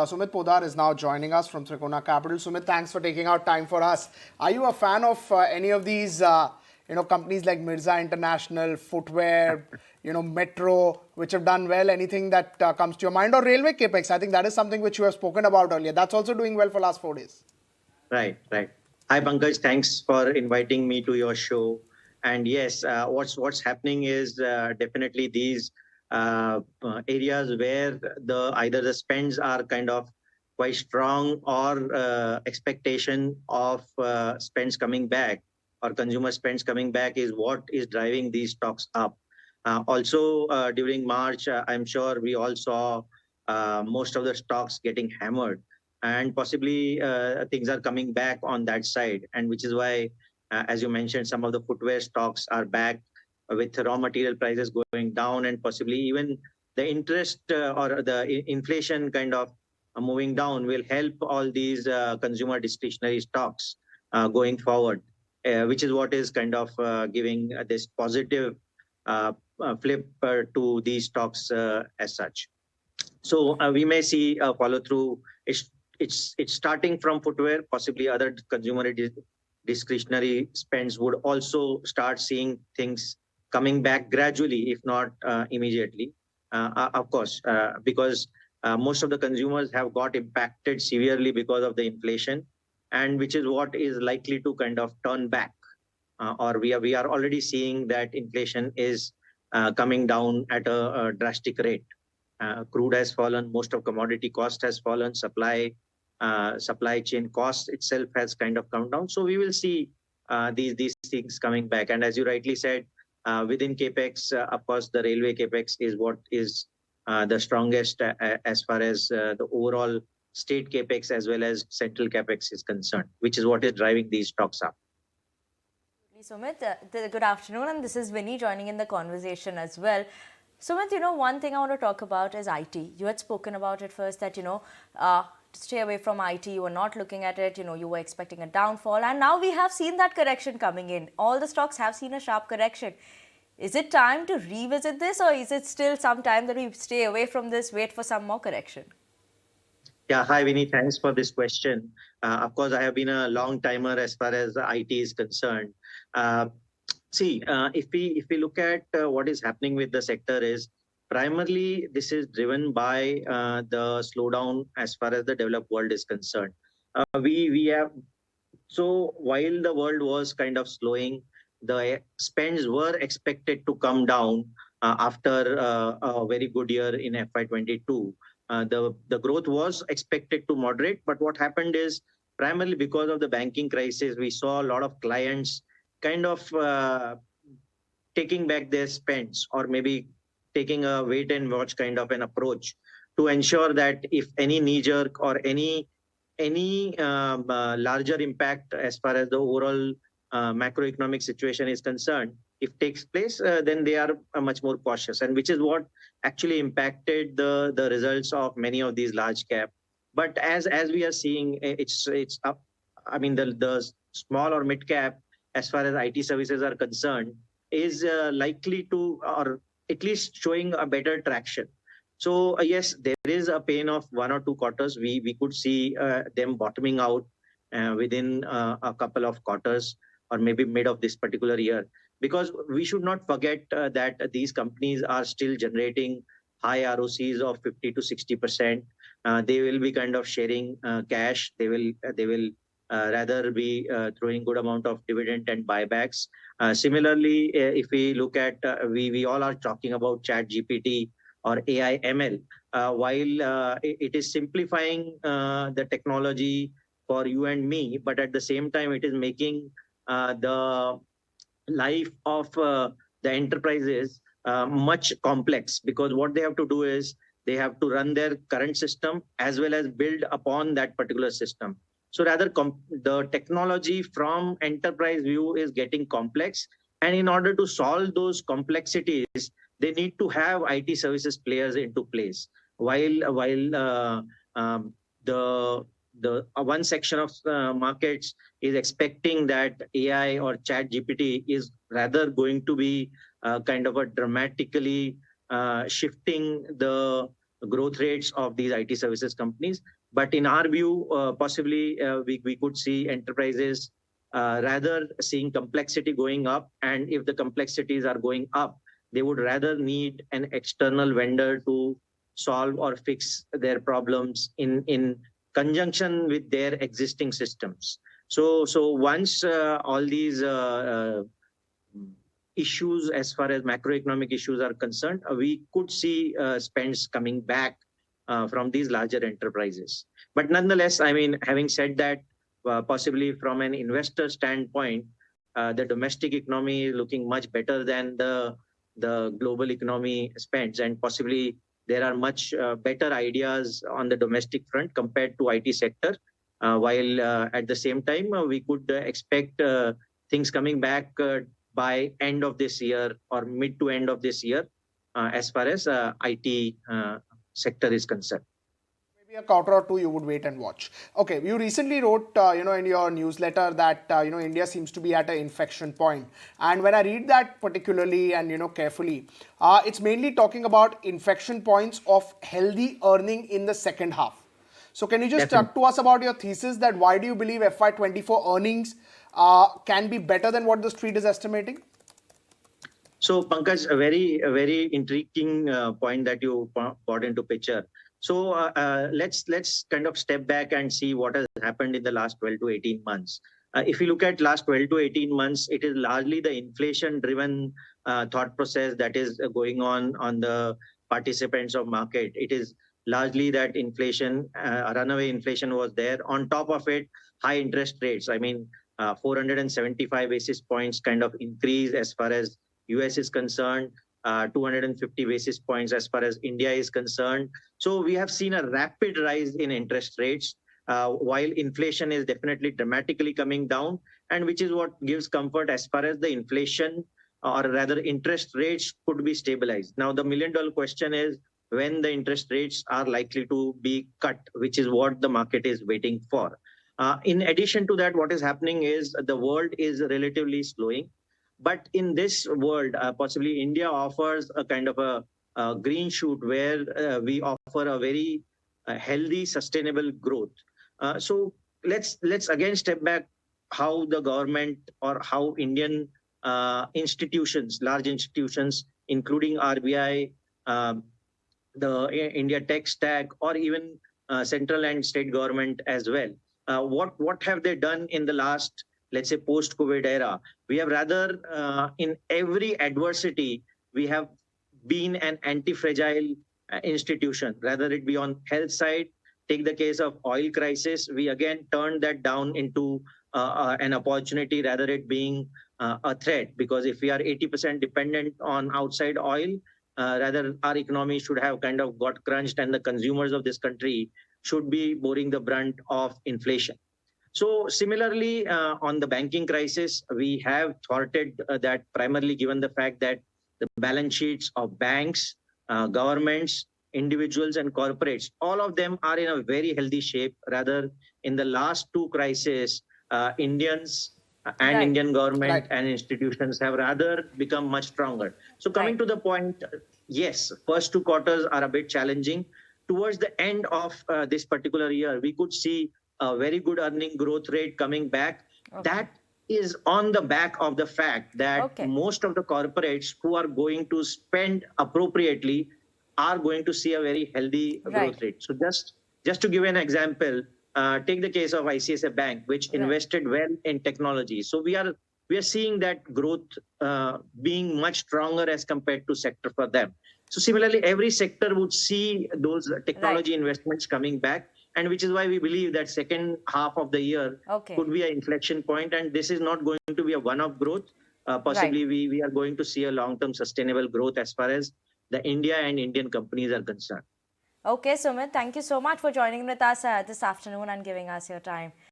Sumit Poddar is now joining us from Trikona Capital. Sumit, thanks for taking out time for us. Are you a fan of any of these, companies like Mirza International, Footwear, Metro, which have done well? Anything that comes to your mind, or railway capex? I think that is something which you have spoken about earlier. That's also doing well for last 4 days. Right, right. Hi, Pankaj. Thanks for inviting me to your show. And yes, what's happening is definitely these areas where the either the spends are kind of quite strong or expectation of spends coming back or consumer spends coming back is what is driving these stocks up. Also, during March, I'm sure we all saw most of the stocks getting hammered, and possibly things are coming back on that side, and which is why, as you mentioned, some of the footwear stocks are back with raw material prices going down, and possibly even the interest or the inflation kind of moving down will help all these consumer discretionary stocks going forward, which is what is kind of giving this positive flip to these stocks as such. So we may see a follow through. It's starting from footwear. Possibly other consumer discretionary spends would also start seeing things coming back gradually, if not immediately. Of course, because most of the consumers have got impacted severely because of the inflation, and which is what is likely to kind of turn back. Or we are already seeing that inflation is coming down at a drastic rate. Crude has fallen, most of commodity cost has fallen, supply chain cost itself has kind of come down. So we will see these things coming back. And as you rightly said, within capex, of course, the railway capex is what is the strongest as far as the overall state capex as well as central capex is concerned, which is what is driving these stocks up. Sumit, good afternoon, and this is Vinny joining in the conversation as well. Sumit, one thing I want to talk about is IT. You had spoken about it first that, to stay away from IT, you were not looking at it, you were expecting a downfall, and now we have seen that correction coming in. All the stocks have seen a sharp correction. Is it time to revisit this, or is it still some time that we stay away from this, wait for some more correction? Yeah, hi Vinny, thanks for this question. Of course, I have been a long timer as far as IT is concerned. See, if we look at what is happening with the sector is primarily this is driven by the slowdown as far as the developed world is concerned. We have so while the world was kind of slowing, the spends were expected to come down after a very good year in FY22. The growth was expected to moderate, but what happened is primarily because of the banking crisis, we saw a lot of clients kind of taking back their spends, or maybe taking a wait and watch kind of an approach to ensure that if any knee jerk or any larger impact as far as the overall macroeconomic situation is concerned, if takes place, then they are much more cautious, and which is what actually impacted the results of many of these large cap. But as we are seeing, it's up. I mean, the small or mid cap, as far as IT services are concerned, is likely to, or at least showing a better traction. So yes, there is a pain of 1 or 2 quarters. We could see them bottoming out within a couple of quarters, or maybe mid of this particular year, because we should not forget that these companies are still generating high ROCs of 50 to 60%. They will be kind of sharing cash. They will rather be throwing good amount of dividend and buybacks. Similarly, if we look at, we all are talking about Chat GPT or AI ML, while it is simplifying the technology for you and me, but at the same time, it is making the life of the enterprises much complex, because what they have to do is they have to run their current system as well as build upon that particular system. So rather, the technology from enterprise view is getting complex, and in order to solve those complexities, they need to have IT services players into place. While the one section of markets is expecting that AI or Chat GPT is rather going to be kind of a dramatically shifting the growth rates of these IT services companies. But in our view, possibly we could see enterprises rather seeing complexity going up. And if the complexities are going up, they would rather need an external vendor to solve or fix their problems in conjunction with their existing systems. So once all these issues as far as macroeconomic issues are concerned, we could see spends coming back from these larger enterprises. But nonetheless, I mean, having said that, possibly from an investor standpoint, the domestic economy is looking much better than the global economy spends, and possibly there are much better ideas on the domestic front compared to IT sector. While at the same time, we could expect things coming back by end of this year or mid to end of this year, as far as IT sector is concerned. Maybe a quarter or two you would wait and watch. Okay, you recently wrote, in your newsletter that, India seems to be at an inflection point. And when I read that particularly and, carefully, it's mainly talking about inflection points of healthy earning in the second half. So can you just talk to us about your thesis that why do you believe FY24 earnings can be better than what the street is estimating? So Pankaj, a very intriguing point that you brought into picture. So let's kind of step back and see what has happened in the last 12 to 18 months. If you look at last 12 to 18 months, it is largely the inflation-driven thought process that is going on the participants of market. It is largely that inflation, runaway inflation was there. On top of it, high interest rates. I mean, 475 basis points kind of increase as far as US is concerned, 250 basis points as far as India is concerned. So we have seen a rapid rise in interest rates, while inflation is definitely dramatically coming down, and which is what gives comfort as far as the inflation or rather interest rates could be stabilized. Now, the million-dollar question is when the interest rates are likely to be cut, which is what the market is waiting for. In addition to that, what is happening is the world is relatively slowing. But in this world, possibly India offers a kind of a green shoot where we offer a very healthy, sustainable growth. So let's again step back how the government or how Indian institutions, large institutions, including RBI, the India tech stack, or even central and state government as well. What have they done in the last, let's say, post-COVID era? We have rather, in every adversity, we have been an anti-fragile institution, rather it be on health side. Take the case of oil crisis. We again turned that down into an opportunity, rather it being a threat. Because if we are 80% dependent on outside oil, rather our economy should have kind of got crunched, and the consumers of this country should be bearing the brunt of inflation. So similarly, on the banking crisis, we have thwarted that primarily given the fact that the balance sheets of banks, governments, individuals and corporates, all of them are in a very healthy shape. Rather, in the last two crises, Indians and Indian government and institutions have rather become much stronger. So coming to the point, yes, first two quarters are a bit challenging. Towards the end of this particular year, we could see a very good earning growth rate coming back. That is on the back of the fact that most of the corporates who are going to spend appropriately are going to see a very healthy growth rate. So just to give an example, take the case of ICICI Bank, which invested well in technology. So we are seeing that growth being much stronger as compared to sector for them. So similarly, every sector would see those technology investments coming back, and which is why we believe that second half of the year could be an inflection point, and this is not going to be a one-off growth. Possibly we are going to see a long-term sustainable growth as far as the India and Indian companies are concerned. Okay, Sumit, thank you so much for joining with us this afternoon and giving us your time.